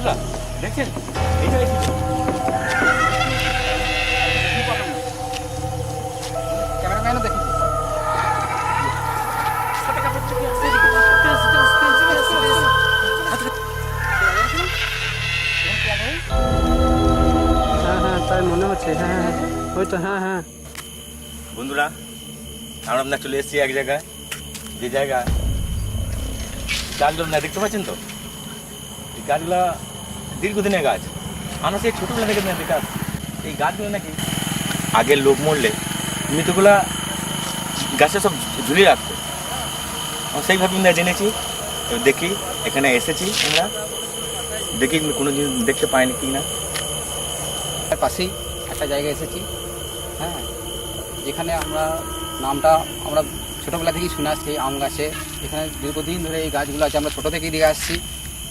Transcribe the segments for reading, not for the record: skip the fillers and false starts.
দাদা দেখছেন এই জায়গায় ছিল। ক্যামেরাম্যানও দেখেছি। হ্যাঁ হ্যাঁ তাই মনে হচ্ছে। হ্যাঁ হ্যাঁ ওই তো। হ্যাঁ হ্যাঁ বন্ধুরা আমরা আপনার চলে এসেছি এক জায়গায়, যে জায়গা গাছগুলো না দেখতে পাচ্ছেন তো, এই গাছগুলো দীর্ঘদিনের গাছ। আমরা সেই ছোটোবেলা থেকে দেখে আসছি এই গাছগুলো নাকি আগের লোক মরলে মৃতগুলা গাছে সব ঝুলিয়ে রাখতো। আমরা সেইভাবে আমরা জেনেছি। এবার দেখি এখানে এসেছি আমরা, দেখি কোনো জিনিস দেখতে পাইনি কি না। তার পাশেই একটা জায়গায় এসেছি, হ্যাঁ, যেখানে আমরা নামটা আমরা ছোটোবেলা থেকেই শুনে আসছি। আম গাছে এখানে দীর্ঘদিন ধরে এই গাছগুলো আছে, আমরা ছোটো থেকেই দেখে আসছি,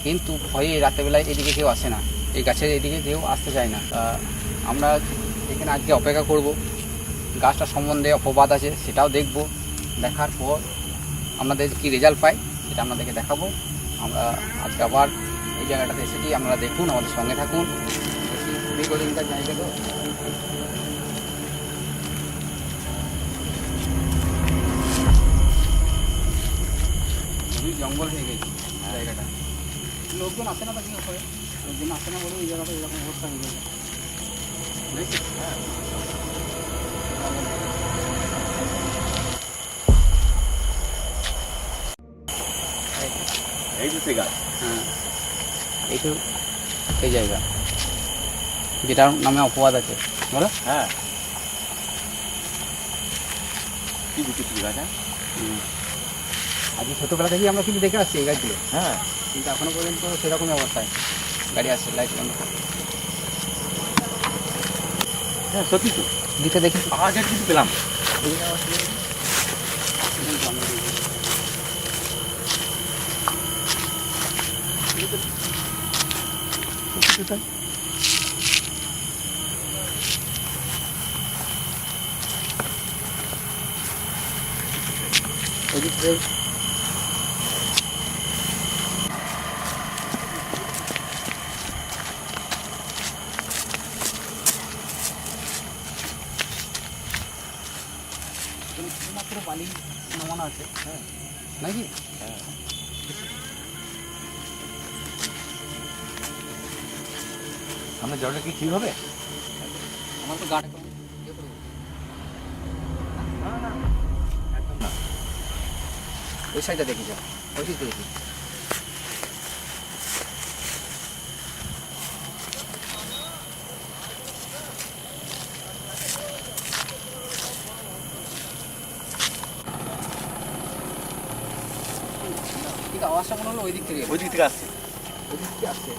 কিন্তু ভয়ে রাত্রেবেলায় এদিকে কেউ আসে না, এই গাছের এদিকে কেউ আসতে চায় না। তা আমরা এখানে আজকে অপেক্ষা করব, গাছটা সম্বন্ধে অপবাদ আছে সেটাও দেখব, দেখার পর আমাদের কি রেজাল্ট পাই সেটা আপনাদেরকে দেখাবো। আমরা আজকে আবার এই জায়গাটাতে এসেছি, আপনারা দেখুন, আমাদের সঙ্গে থাকুন। দীর্ঘদিনকার জায়গা তো, জঙ্গল হয়ে গেছে জায়গাটা, লোকজন আসে না, তা কি করে লোকজন আসে না বলে এই জায়গাটা এরকম অবস্থা হয়ে গেছে, বুঝেছি? হ্যাঁ, এই যে সেই গাছ, হ্যাঁ, এই তো এই জায়গা যেটার নামে অপবাদ আছে, বলো। হ্যাঁ কি বিচিত্র গাছ। হ্যাঁ আজকে ছোটোবেলা থেকেই আমরা কিন্তু দেখে আসছি এই গাছগুলো, হ্যাঁ কিন্তু এখনো পর্যন্ত সেরকমই অবস্থায় গাড়ি আসছে, লাইট বন্ধ করে। হ্যাঁ সত্যি তো, দিকে দেখি আওয়াজ কিছু পেলাম। মাত্র বালি নামানো আছে, হ্যাঁ নাকি? হ্যাঁ আমরা জলটা কি ঠিক হবে? আমার তো গাড়ি একদম না। ওই সাইডটা দেখি, যাও ওই সাইড দেখি। কিন্তু আওয়াজটা মনে হলো ওই দিক থেকে, ওই দিক থেকে আসছে। ওই দিক থেকে আসছে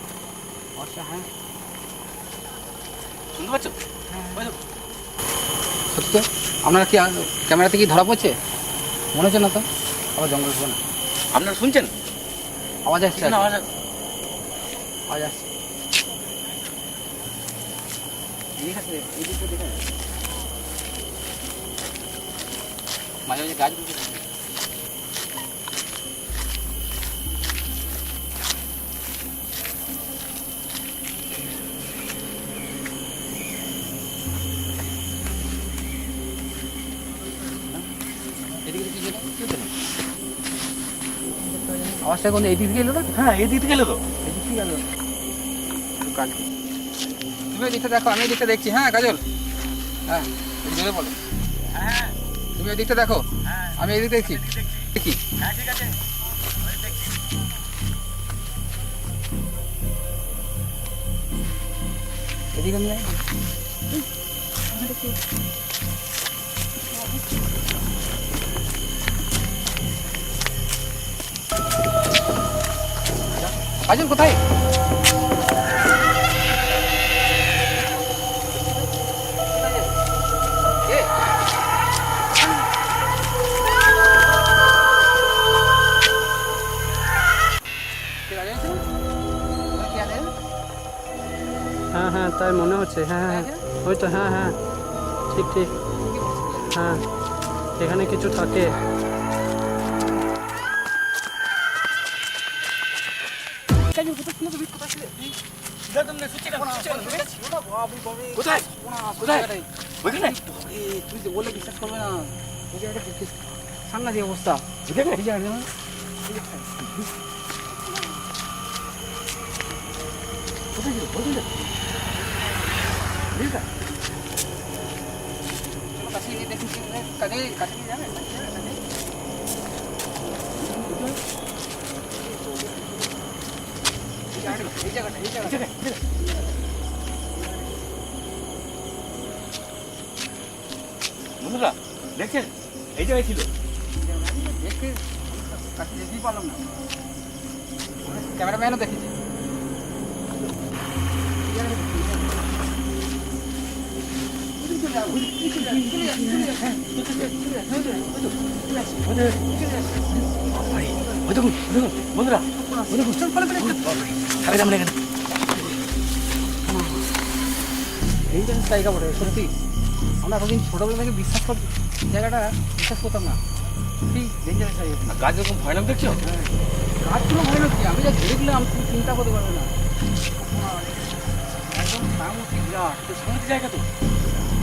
আওয়াজটা। হ্যাঁ শুনতে পাচ্ছ? হ্যাঁ সত্যি তো। আপনারা কি ক্যামেরাতে কি ধরা পড়ছে? মনে হচ্ছে না তো, আবার জঙ্গল হবে না। আপনারা শুনছেন আওয়াজ আসছে, না? আওয়াজ আওয়াজ আসছে। ঠিক আছে, এই দিকটা দেখে মাঝে মাঝে গাছ আওয়াজটা কোন এই দিক থেকে এলো না? হ্যাঁ এই দিক থেকে এলো তো। এই দিক থেকে এলো। তুমি ওই দিকটা দেখো, আমি এই দিকটা দেখছি। হ্যাঁ কাজল, হ্যাঁ জোরে বলো। হ্যাঁ তুমি ওই দিকটা দেখো, হ্যাঁ আমি এই দিক দেখছি। দেখি হ্যাঁ ঠিক আছে। এদিকে নিয়ে কাজল কোথায়? হ্যাঁ হ্যাঁ তাই মনে হচ্ছে। হ্যাঁ হ্যাঁ ওই তো। হ্যাঁ হ্যাঁ ঠিক ঠিক। হ্যাঁ এখানে কিছু থাকে। কোথায় কোথায় ওইখানে তুই তো বলে বিশ্বাস করবে না, ওই জায়গাটা সাংঘাতিক অবস্থা। এই জায়গাটা কাছে নিয়ে দেখুন, কাছে কাছে নিয়ে যাবে এই জায়গাটা বন্ধুরা দেখছেন এই জায়গায় ছিল। দেখতে কাছে যেতেই পারলাম না, ক্যামেরাম্যানও দেখেছি। বন্ধুরা থাকে আমরা এখানে ডেঞ্জারাস জায়গা বটে সত্যি। আমরা এতদিন ছোটোবেলা থেকে বিশ্বাস করতাম, জায়গাটা বিশ্বাস করতাম না, ঠিক ডেঞ্জারাস জায়গা। গাছ এরকম ভয়ানক দেখছো? গাছগুলো ভয়ানক কি, আমি যা দেখলাম তুমি চিন্তা করতে পারবে না, একদম সামুদ্রিক বিরাট সমুদ্র জায়গা তো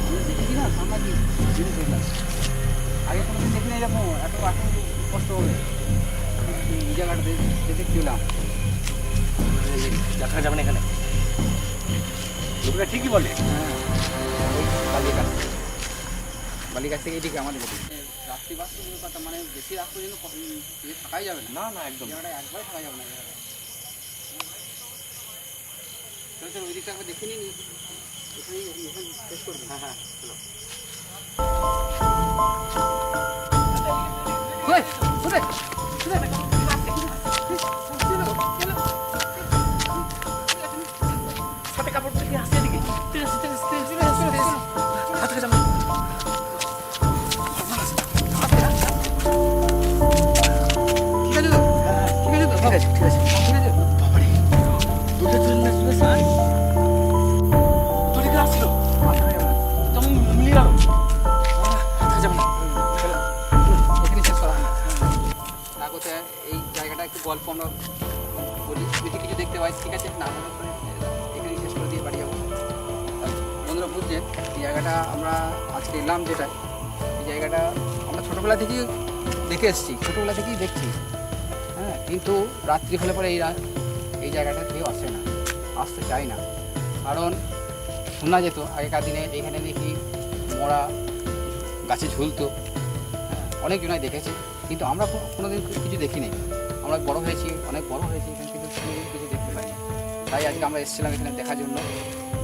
আমি দেখেছি না, সাংঘাতিক জিনিস দেখলাম। আগে কোনো দিন দেখি না এরকম এত কষ্ট হবে। এই জায়গাটা দেখতে পেলাম। দেখা যাবে না এখানে, লোকরা ঠিকই বলে। হ্যাঁ, ওই বালির কাছ থেকে, বালির কাছ থেকে এইদিকে আমাদের রাত্রি বাস কথা, মানে বেশি রাত পর্যন্ত থাকাই যাবে না। না না একদম জায়গাটা একবারে থাকা যাবে না। জায়গাটা চলো চলো ওই দিকটা একবার দেখে নিই, এখানেই শেষ করবো। হ্যাঁ হ্যাঁ চলো। সাথে কাপড় থেকে আসছে এদিকে। হাতে যাবো ঠিক আছে তো, ঠিক আছে তো, ঠিক আছে ঠিক আছে। ঠিক আছে। বাবারে দুটো চলে না চলে সাই তোর এখানে আসছিল তেমন মিলিয়ে গেল। হাতে যাবো না চলো। এখানে শেষ করা হয়। কাগজে এই জায়গাটা একটু গল্প আমরা বলি, যদি কিছু দেখতে পাই ঠিক আছে, না হলে পরে এখানেই শেষ করে দিয়ে বাড়ি যাবো। বন্ধুরা বুঝছেন, এই জায়গাটা আমরা আজকে এলাম যেটা, এই জায়গাটা আমরা ছোটোবেলা থেকেই দেখে এসেছি, ছোটোবেলা থেকেই দেখছি। হ্যাঁ, কিন্তু রাত্রি হলে পরে এই জায়গাটা কেউ আসে না, আসতে চায় না। কারণ শোনা যেত আগেকার দিনে এখানে নাকি মরা গাছে ঝুলতো। হ্যাঁ, অনেকজনাই দেখেছে, কিন্তু আমরা কোনোদিন কিছু দেখিনি। আমরা বড় হয়েছি, অনেক বড় হয়েছি, এখানে কিন্তু কোনোদিন কিছু দেখতে পাইনি। তাই আজকে আমরা এসেছিলাম এখানে দেখার জন্য।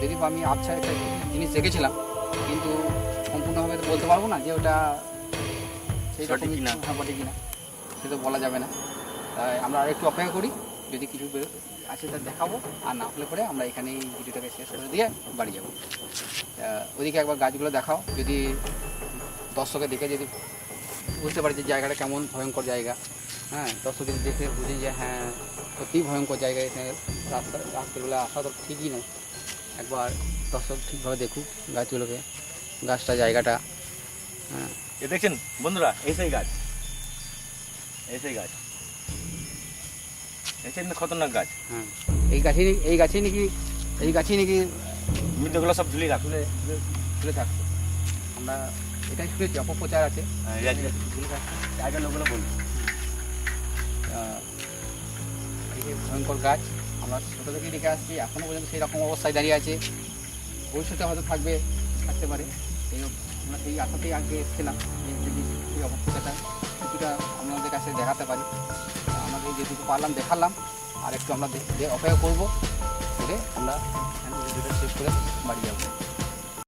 যদিও আমি আচ্ছা একটা জিনিস দেখেছিলাম, কিন্তু সম্পূর্ণভাবে তো বলতে পারবো না যে ওটা সেই সঠিক কিনা। হ্যাঁ বটে কিনা, সে তো বলা যাবে না। তাই আমরা আর একটু অপেক্ষা করি, যদি কিছু আছে তা দেখাবো, আর না হলে পরে আমরা এখানেই ভিডিওটাকে শেষ করে দিয়ে বাড়ি যাবো। ওদিকে একবার গাছগুলো দেখাও, যদি দর্শকে দেখে যদি বুঝতে পারে যে জায়গাটা কেমন ভয়ঙ্কর জায়গা। হ্যাঁ, দর্শক যদি দেখে বুঝে যে হ্যাঁ সত্যিই ভয়ঙ্কর জায়গা, এখানে রাত্রিবেলা আসা তো ঠিকই নয়। একবার দর্শক ঠিকভাবে দেখুক গাছগুলোকে, গাছটা জায়গাটা। হ্যাঁ, এ দেখছেন বন্ধুরা, এই সেই গাছ, এই সেই গাছ, এই সেই খতরনাক গাছ। হ্যাঁ, এই গাছেই নাকি মৃতগুলো সব ঝুলিয়ে রাখুন। তুলে থাকতো। আমরা এটাই শুনেছি, অপপ্রচার আছে। আগের লোকগুলো বলুন। এই যে ভয়ঙ্কর গাছ আমরা ছোটো থেকেই দেখে আসছি, এখনও পর্যন্ত সেই রকম অবস্থায় দাঁড়িয়ে আছে, ভবিষ্যতে হয়তো থাকতে পারে। এই আমরা সেই আশাতেই আগে এসেছিলাম, যদি সেই অপপ্রচারটা কিছুটা আপনাদের কাছে দেখাতে পারি। আমাদের যেটুকু পারলাম দেখালাম, আর একটু আমরা অপেক্ষা করবো, করে আমরা ভিডিওটা শেষ করে বাড়ি যাবো।